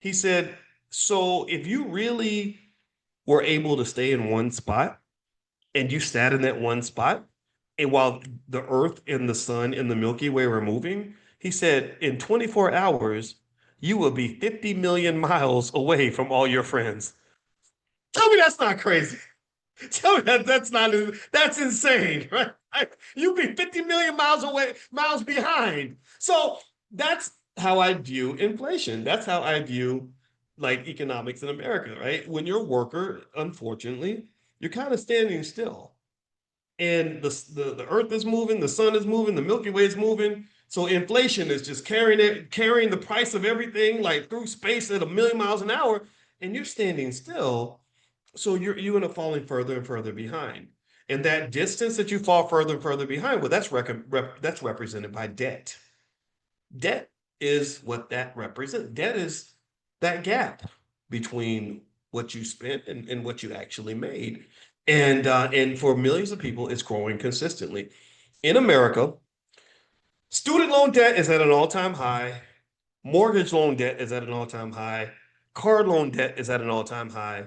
He said, so if you really were able to stay in one spot and you sat in that one spot, and while the Earth and the sun and the Milky Way were moving, he said, in 24 hours, you will be 50 million miles away from all your friends. Tell me that's not crazy. Tell me that's not, that's insane, right? You'd be 50 million miles away, miles behind. So that's how I view inflation. That's how I view like economics in America, right? When you're a worker, unfortunately, you're kind of standing still. And the earth is moving, the sun is moving, the Milky Way is moving. So inflation is just carrying the price of everything like through space at a million miles an hour, and you're standing still, so you end up falling further and further behind. And that distance that you fall further and further behind, well, that's represented by debt. Debt is what that represents. Debt is that gap between what you spent and what you actually made. And for millions of people, it's growing consistently. In America, student loan debt is at an all-time high. Mortgage loan debt is at an all-time high. Car loan debt is at an all-time high.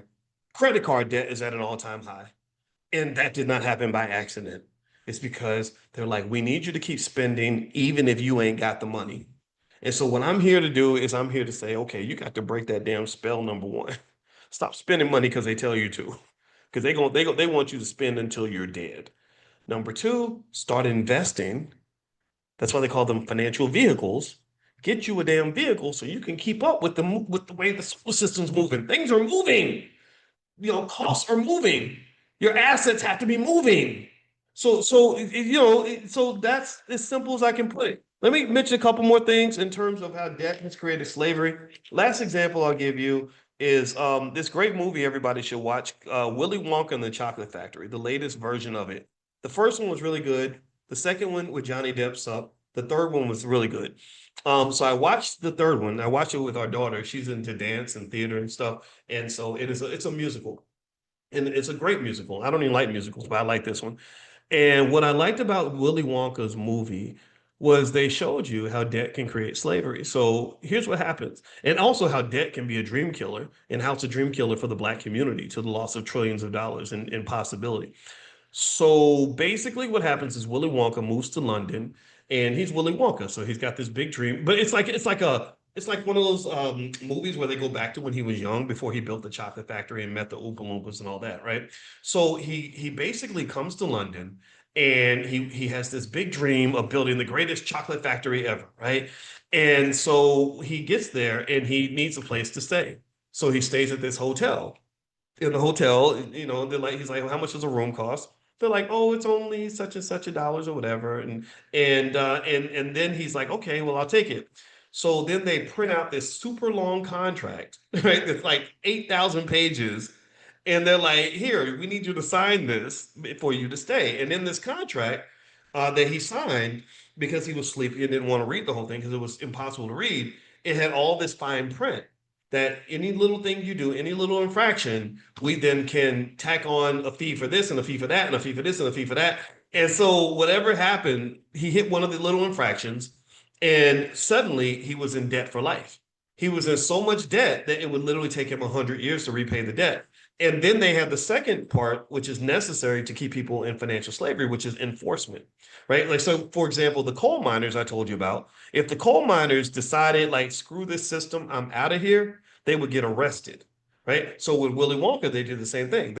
Credit card debt is at an all-time high. And that did not happen by accident. It's because they're like, we need you to keep spending even if you ain't got the money. And so what I'm here to do is I'm here to say, okay, you got to break that damn spell, number one. Stop spending money because they tell you to. Because they want you to spend until you're dead. Number two, start investing. That's why they call them financial vehicles. Get you a damn vehicle so you can keep up with the way the solar system's moving. Things are moving. Costs are moving. Your assets have to be moving. So that's as simple as I can put it. Let me mention a couple more things in terms of how debt has created slavery. Last example I'll give you is this great movie everybody should watch, Willy Wonka and the Chocolate Factory, the latest version of it. The first one was really good. The second one with Johnny Depp sucked. The third one was really good. So I watched the third one. I watched it with our daughter. She's into dance and theater and stuff, and so it's a musical, and it's a great musical. I don't even like musicals, but I like this one. And what I liked about Willy Wonka's movie was they showed you how debt can create slavery. So here's what happens, and also how debt can be a dream killer, and how it's a dream killer for the Black community to the loss of trillions of dollars in possibility. So basically, what happens is Willy Wonka moves to London, and he's Willy Wonka. So he's got this big dream, but it's like one of those movies where they go back to when he was young before he built the chocolate factory and met the Oompa Loompas and all that, right? So he basically comes to London, and he has this big dream of building the greatest chocolate factory ever, right? And so he gets there and he needs a place to stay. So he stays at this hotel. In the hotel, they're like, he's like, how much does a room cost? They're like, oh, it's only such and such a dollars or whatever. And then he's like, okay, well, I'll take it. So then they print out this super long contract, right? It's like 8,000 pages. And they're like, here, we need you to sign this for you to stay. And in this contract that he signed, because he was sleepy and didn't want to read the whole thing because it was impossible to read, it had all this fine print that any little thing you do, any little infraction, we then can tack on a fee for this and a fee for that and a fee for this and a fee for that. And so whatever happened, he hit one of the little infractions, and suddenly he was in debt for life. He was in so much debt that it would literally take him 100 years to repay the debt. And then they have the second part, which is necessary to keep people in financial slavery, which is enforcement, right? Like, so for example, the coal miners I told you about, if the coal miners decided, like, screw this system, I'm out of here, they would get arrested, right? So with Willy Wonka, they did the same thing.